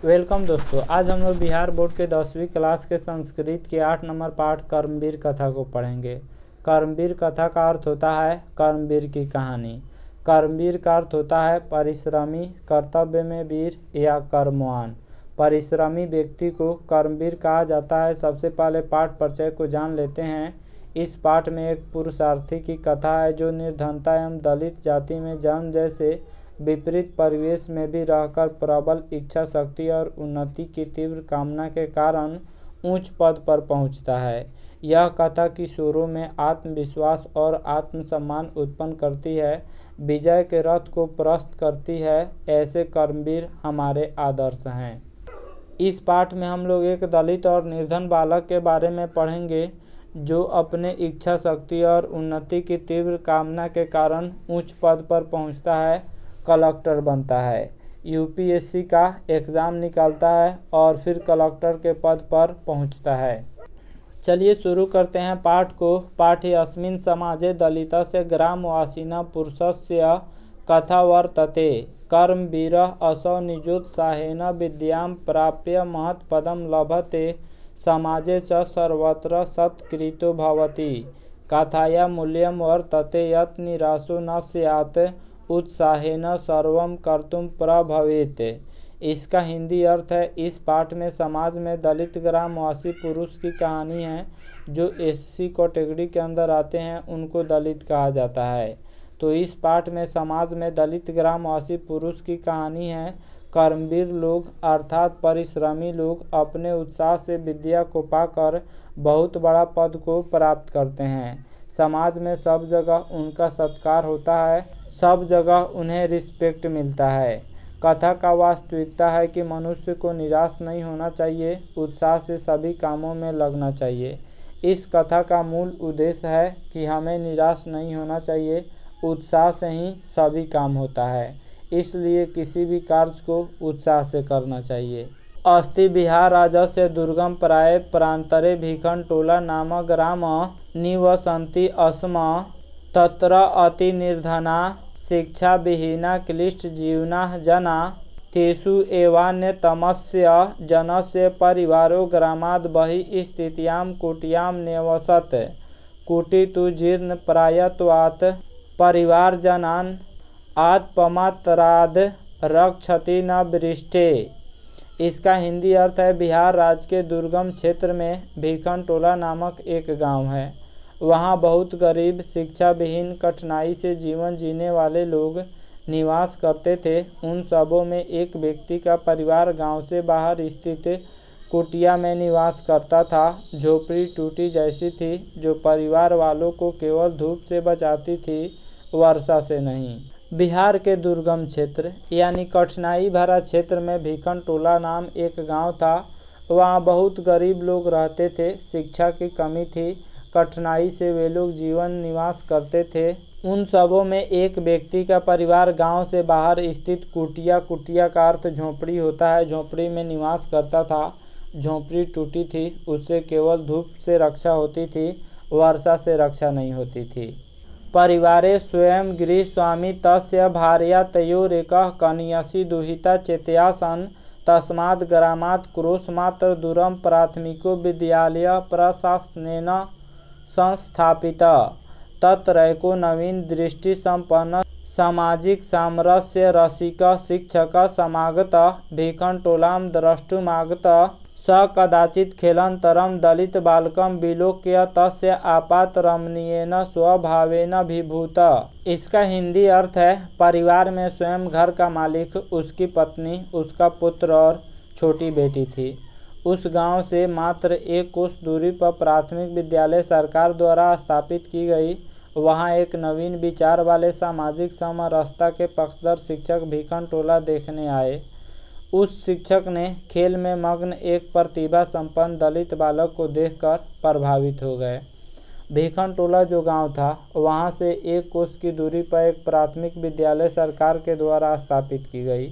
Welcome दोस्तों। आज हम लोग बिहार बोर्ड के 10वीं क्लास के संस्कृत के 8 नंबर पाठ कर्मवीर कथा को पढ़ेंगे। कर्मवीर कथा का अर्थ होता है कर्मवीर की कहानी। कर्मवीर का अर्थ होता है परिश्रमी, कर्तव्य में वीर या कर्मवान। परिश्रमी व्यक्ति को कर्मवीर कहा जाता है। सबसे पहले पाठ परिचय को जान लेते हैं। इस पाठ में एक पुरुषार्थी की कथा है जो निर्धनता एवं दलित जाति में जन्म जैसे विपरीत परिवेश में भी रहकर प्रबल इच्छा शक्ति और उन्नति की तीव्र कामना के कारण उच्च पद पर पहुंचता है। यह कथा किशोरों में आत्मविश्वास और आत्मसम्मान उत्पन्न करती है, विजय के रथ को प्रशस्त करती है। ऐसे कर्मवीर हमारे आदर्श हैं। इस पाठ में हम लोग एक दलित और निर्धन बालक के बारे में पढ़ेंगे जो अपने इच्छा शक्ति और उन्नति की तीव्र कामना के कारण उच्च पद पर पहुंचता है, कलेक्टर बनता है, यूपीएससी का एग्ज़ाम निकालता है और फिर कलेक्टर के पद पर पहुंचता है। चलिए शुरू करते हैं पाठ को। पाठे अस्मिन् समाजे दलितस्य ग्रामवासिनः पुरुषस्य कथा वर्तते। कर्मवीरः असौ निजोत्साहेन विद्यां प्राप्य महत्पदं लभते, समाजे च सर्वत्र सत्कृतो भवति। कथायाः मूल्यं वर्तते यत् निराशो न स्यात्, उत्साहेन सर्वं कर्तुं प्रभवेत्। इसका हिंदी अर्थ है, इस पाठ में समाज में दलित ग्रामवासी पुरुष की कहानी है। जो एससी कैटेगरी के अंदर आते हैं उनको दलित कहा जाता है। तो इस पाठ में समाज में दलित ग्रामवासी पुरुष की कहानी है। कर्मवीर लोग अर्थात परिश्रमी लोग अपने उत्साह से विद्या को पाकर बहुत बड़ा पद को प्राप्त करते हैं। समाज में सब जगह उनका सत्कार होता है, सब जगह उन्हें रिस्पेक्ट मिलता है। कथा का वास्तविकता है कि मनुष्य को निराश नहीं होना चाहिए, उत्साह से सभी कामों में लगना चाहिए। इस कथा का मूल उद्देश्य है कि हमें निराश नहीं होना चाहिए, उत्साह से ही सभी काम होता है, इसलिए किसी भी कार्य को उत्साह से करना चाहिए। अस्ति बिहार राज्यस्य दुर्गम प्राय प्रांतरे भीखनटोला नाम ग्राम निवसन्ति अस्म, तत्र अति निर्धना शिक्षा विहीना क्लिष्ट जीवना जना, तेषु एवान्यतमस्य जनस्य परिवारो ग्रामाद् बहिः स्थितायां कुटियां न्यवसत्। कुटी तु जीर्ण प्रायत्वात् परिवारजनान् आत्ममात्राद् रक्षति न वृष्टे। इसका हिंदी अर्थ है, बिहार राज्य के दुर्गम क्षेत्र में भीखनटोला नामक एक गांव है। वहाँ बहुत गरीब, शिक्षा विहीन, कठिनाई से जीवन जीने वाले लोग निवास करते थे। उन सबों में एक व्यक्ति का परिवार गांव से बाहर स्थित कुटिया में निवास करता था। झोपड़ी टूटी जैसी थी जो परिवार वालों को केवल धूप से बचाती थी, वर्षा से नहीं। बिहार के दुर्गम क्षेत्र यानी कठिनाई भरा क्षेत्र में भीखनटोला नाम एक गांव था। वहाँ बहुत गरीब लोग रहते थे, शिक्षा की कमी थी, कठिनाई से वे लोग जीवन निवास करते थे। उन सबों में एक व्यक्ति का परिवार गांव से बाहर स्थित कुटिया का अर्थ झोपड़ी होता है, झोपड़ी में निवास करता था। झोपड़ी टूटी थी, उससे केवल धूप से रक्षा होती थी, वर्षा से रक्षा नहीं होती थी। परिवारे स्वयं गृह स्वामी तस्य भार्या तयोरेकः कन्यसी दुहिता चेत्यासन, तस्माद् ग्रामात् क्रोशमात्र दूरं प्राथमिको विद्यालयः प्रशासनेन संस्थापितः। तत्रैको नवीन दृष्टि संपन्न सामाजिक सामरस्य रसिकः शिक्षकः समागतः। भीखनटोलां द्रष्टुमागतः स कदाचित् खेलन्तरं दलित बालकं विलोक्य तस्य आपातरमणीयेन स्वभावेन विभूतः। इसका हिंदी अर्थ है, परिवार में स्वयं घर का मालिक, उसकी पत्नी, उसका पुत्र और छोटी बेटी थी। उस गांव से मात्र 1 कोस दूरी पर प्राथमिक विद्यालय सरकार द्वारा स्थापित की गई। वहां एक नवीन विचार वाले सामाजिक समरसता के पक्षधर शिक्षक भीखनटोला देखने आए। उस शिक्षक ने खेल में मग्न एक प्रतिभा संपन्न दलित बालक को देखकर प्रभावित हो गए। भीखनटोला जो गांव था वहां से 1 कोस की दूरी पर एक प्राथमिक विद्यालय सरकार के द्वारा स्थापित की गई।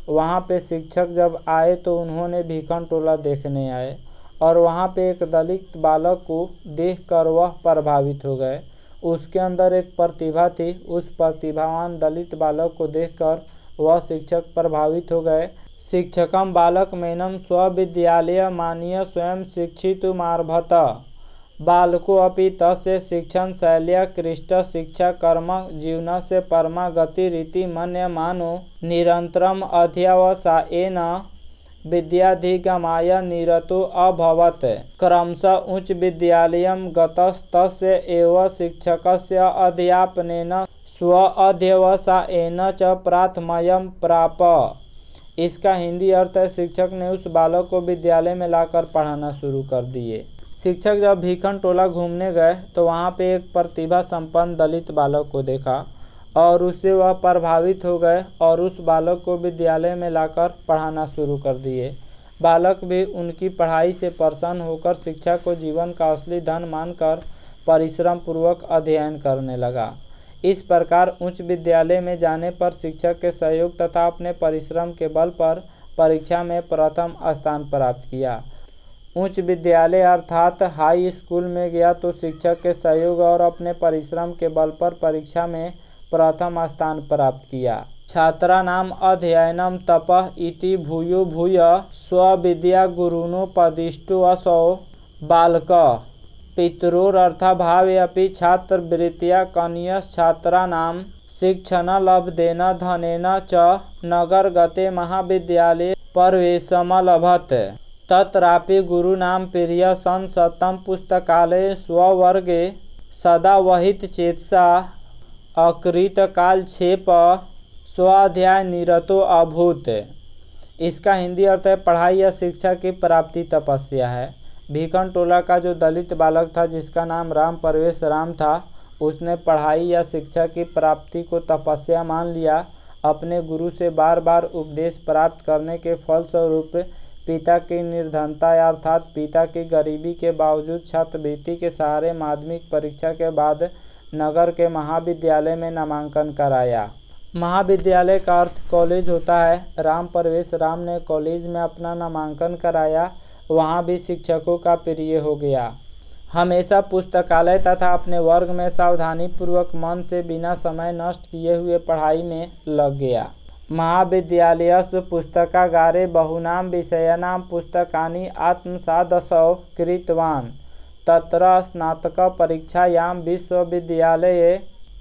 वहां पे शिक्षक जब आए तो उन्होंने भीखनटोला देखने आए और वहां पे एक दलित बालक को देखकर वह प्रभावित हो गए। उसके अंदर एक प्रतिभा थी। उस प्रतिभावान दलित बालक को देखकर वह शिक्षक प्रभावित हो गए। शिक्षकं बालकमेनं स्वविद्यालयमानीय स्वयं शिक्षितुमारभत। बालकोऽपि तस्य शिक्षणशैल्या कृष्टशिक्षाकर्म जीवनस्य परमा गतिरिति मन्यमानो निरन्तरम् अध्यवसायेन विद्याधिगमाय निरतो अभवत्। क्रमशः उच्चविद्यालयं गतस्तस्य एव शिक्षकस्य अध्यापनेन स्वअध्यवसायेन च प्राथम्यं प्राप। इसका हिंदी अर्थ है, शिक्षक ने उस बालक को विद्यालय में लाकर पढ़ाना शुरू कर दिए। शिक्षक जब भीखन टोला घूमने गए तो वहाँ पे एक प्रतिभा संपन्न दलित बालक को देखा और उससे वह प्रभावित हो गए और उस बालक को विद्यालय में लाकर पढ़ाना शुरू कर दिए। बालक भी उनकी पढ़ाई से प्रसन्न होकर शिक्षा को जीवन का असली धन मानकर परिश्रम पूर्वक अध्ययन करने लगा। इस प्रकार उच्च विद्यालय में जाने पर शिक्षक के सहयोग तथा अपने परिश्रम के बल पर परीक्षा में प्रथम स्थान प्राप्त किया। उच्च विद्यालय अर्थात हाई स्कूल में गया तो शिक्षक के सहयोग और अपने परिश्रम के बल पर परीक्षा में प्रथम स्थान प्राप्त किया। छात्राणाम अध्ययनम तपः इति भूयो भूय स्वविद्या गुरुनोपदिष्टो असौ बालकः। पितरोरर्थाभावे अपि छात्रवृत्त्या कनिष्ठछात्राणां शिक्षणलब्धेन धनेन च नगरगते महाविद्यालये प्रवेशमलभत। तत्रापि गुरूणां प्रिय संसतं पुस्तकालये स्ववर्गे सदा वहितचेतसा अकृतकालक्षेप स्वाध्याय निरतो अभूत्। इसका हिंदी अर्थ है, पढ़ाई या शिक्षा की प्राप्ति तपस्या है। भीखन टोला का जो दलित बालक था जिसका नाम राम परवेश राम था, उसने पढ़ाई या शिक्षा की प्राप्ति को तपस्या मान लिया। अपने गुरु से बार बार उपदेश प्राप्त करने के फलस्वरूप पिता की निर्धनता अर्थात पिता की गरीबी के बावजूद छात्रवृत्ति के सहारे माध्यमिक परीक्षा के बाद नगर के महाविद्यालय में नामांकन कराया। महाविद्यालय का अर्थ कॉलेज होता है। राम परवेश राम ने कॉलेज में अपना नामांकन कराया, वहाँ भी शिक्षकों का प्रिय हो गया। हमेशा पुस्तकालय तथा अपने वर्ग में सावधानीपूर्वक मन से बिना समय नष्ट किए हुए पढ़ाई में लग गया। महाविद्यालयस्य पुस्तकागारे बहूनां विषयाणां पुस्तकानि आत्मसादसौ कृतवान्। तत्र स्नातकपरीक्षायां विश्वविद्यालये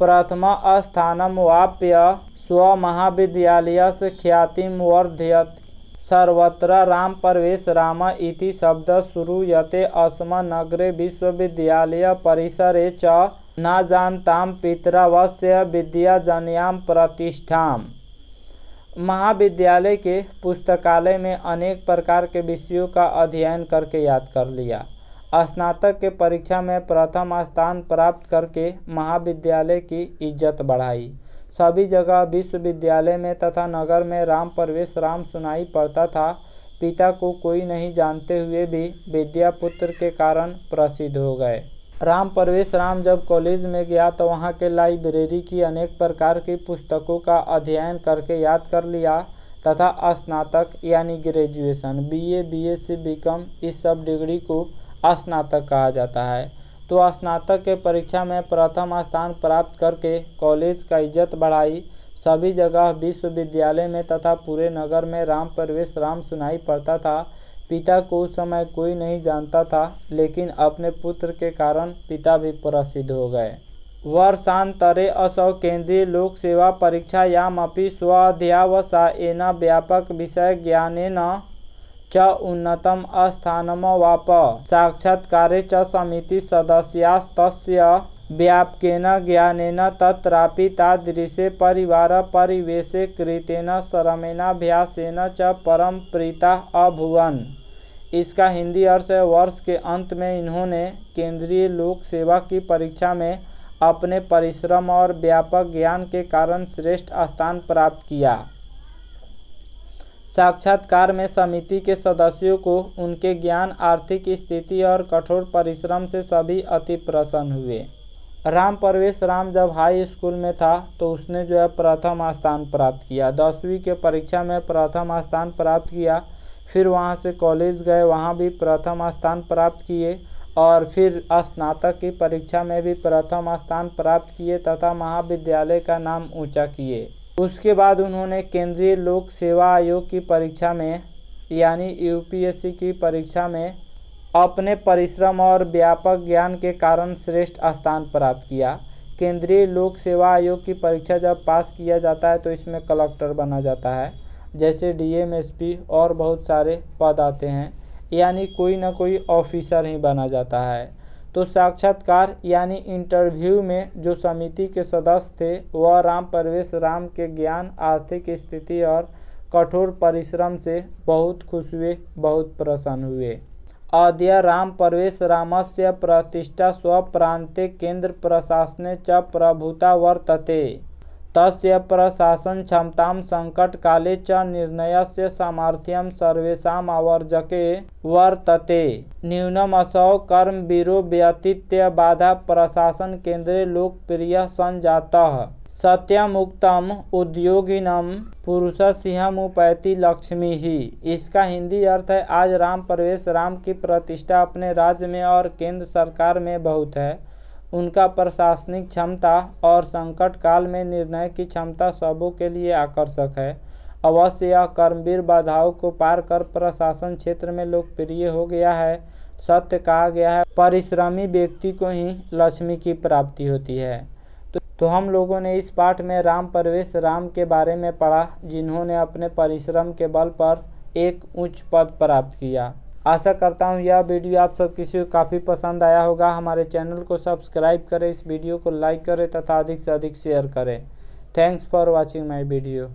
प्रथमस्थानमवाप्य स्वमहाविद्यालयस्य ख्यातिं वर्धयत्। सर्वत्र राम परवेश राम इति शब्दः श्रूयते अस्म नगरे विश्वविद्यालय परिसरे च न जानतां पितरवस्य विद्याजनयां प्रतिष्ठाम्। महाविद्यालय के पुस्तकालय में अनेक प्रकार के विषयों का अध्ययन करके याद कर लिया। स्नातक के परीक्षा में प्रथम स्थान प्राप्त करके महाविद्यालय की इज्जत बढ़ाई। सभी जगह विश्वविद्यालय में तथा नगर में राम परवेश राम सुनाई पड़ता था। पिता को कोई नहीं जानते हुए भी विद्यापुत्र के कारण प्रसिद्ध हो गए। राम परवेश राम जब कॉलेज में गया तो वहाँ के लाइब्रेरी की अनेक प्रकार की पुस्तकों का अध्ययन करके याद कर लिया तथा स्नातक यानी ग्रेजुएशन बीए, बीएससी, बीकॉम इस सब डिग्री को स्नातक कहा जाता है। तो स्नातक के परीक्षा में प्रथम स्थान प्राप्त करके कॉलेज का इज्जत बढ़ाई। सभी जगह विश्वविद्यालय में तथा पूरे नगर में राम परवेश राम सुनाई पड़ता था। पिता को उस समय कोई नहीं जानता था, लेकिन अपने पुत्र के कारण पिता भी प्रसिद्ध हो गए। वर्षांतरे असौ केंद्रीय लोक सेवा परीक्षायामपि स्वाध्यावसायेन व्यापक विषय ज्ञानेन च उन्नतम स्थानमवाप। साक्षात्कारे च समिति सदस्यास्तस्य व्यापकेन ज्ञानेन तत्रापि तादृशे परिवार परिवेशे कृतेन श्रमेणाभ्यासेन च परम प्रीताः अभूवन्। इसका हिंदी अर्थ है, वर्ष के अंत में इन्होंने केंद्रीय लोक सेवा की परीक्षा में अपने परिश्रम और व्यापक ज्ञान के कारण श्रेष्ठ स्थान प्राप्त किया। साक्षात्कार में समिति के सदस्यों को उनके ज्ञान, आर्थिक स्थिति और कठोर परिश्रम से सभी अति प्रसन्न हुए। राम परवेश राम जब हाई स्कूल में था तो उसने जो है प्रथम स्थान प्राप्त किया। 10वीं के परीक्षा में प्रथम स्थान प्राप्त किया। फिर वहाँ से कॉलेज गए, वहाँ भी प्रथम स्थान प्राप्त किए और फिर स्नातक की परीक्षा में भी प्रथम स्थान प्राप्त किए तथा महाविद्यालय का नाम ऊंचा किए। उसके बाद उन्होंने केंद्रीय लोक सेवा आयोग की परीक्षा में यानी यूपीएससी की परीक्षा में अपने परिश्रम और व्यापक ज्ञान के कारण श्रेष्ठ स्थान प्राप्त किया। केंद्रीय लोक सेवा आयोग की परीक्षा जब पास किया जाता है तो इसमें कलेक्टर बना जाता है, जैसे डीएम, एसपी और बहुत सारे पद आते हैं, यानी कोई ना कोई ऑफिसर ही बना जाता है। तो साक्षात्कार यानी इंटरव्यू में जो समिति के सदस्य थे वह राम परवेश राम के ज्ञान, आर्थिक स्थिति और कठोर परिश्रम से बहुत खुश हुए, बहुत प्रसन्न हुए। अद्य राम परवेश रामस्य प्रतिष्ठा स्वप्रान्ते केन्द्र प्रशासने च प्रभुता वर्तते। तस्य प्रशासन क्षमतां संकटकाले च निर्णयस्य सामर्थ्यं सर्वेषाम् आवर्जके वर्तते। न्यूनमसौ कर्मवीरो व्यतीत्य बाधा प्रशासन केन्द्रे लोकप्रियः संजातः। सत्यमुक्तम उद्योगिनम पुरुषसिंहमुपैति लक्ष्मीः। इसका हिंदी अर्थ है, आज राम परवेश राम की प्रतिष्ठा अपने राज्य में और केंद्र सरकार में बहुत है। उनका प्रशासनिक क्षमता और संकट काल में निर्णय की क्षमता सबों के लिए आकर्षक है। अवश्य यह कर्मवीर बाधाओं को पार कर प्रशासन क्षेत्र में लोकप्रिय हो गया है। सत्य कहा गया है, परिश्रमी व्यक्ति को ही लक्ष्मी की प्राप्ति होती है। तो हम लोगों ने इस पाठ में राम परवेश राम के बारे में पढ़ा, जिन्होंने अपने परिश्रम के बल पर एक उच्च पद प्राप्त किया। आशा करता हूँ यह वीडियो आप सब किसी को काफ़ी पसंद आया होगा। हमारे चैनल को सब्सक्राइब करें, इस वीडियो को लाइक करें तथा अधिक से अधिक शेयर करें। Thanks for watching my video.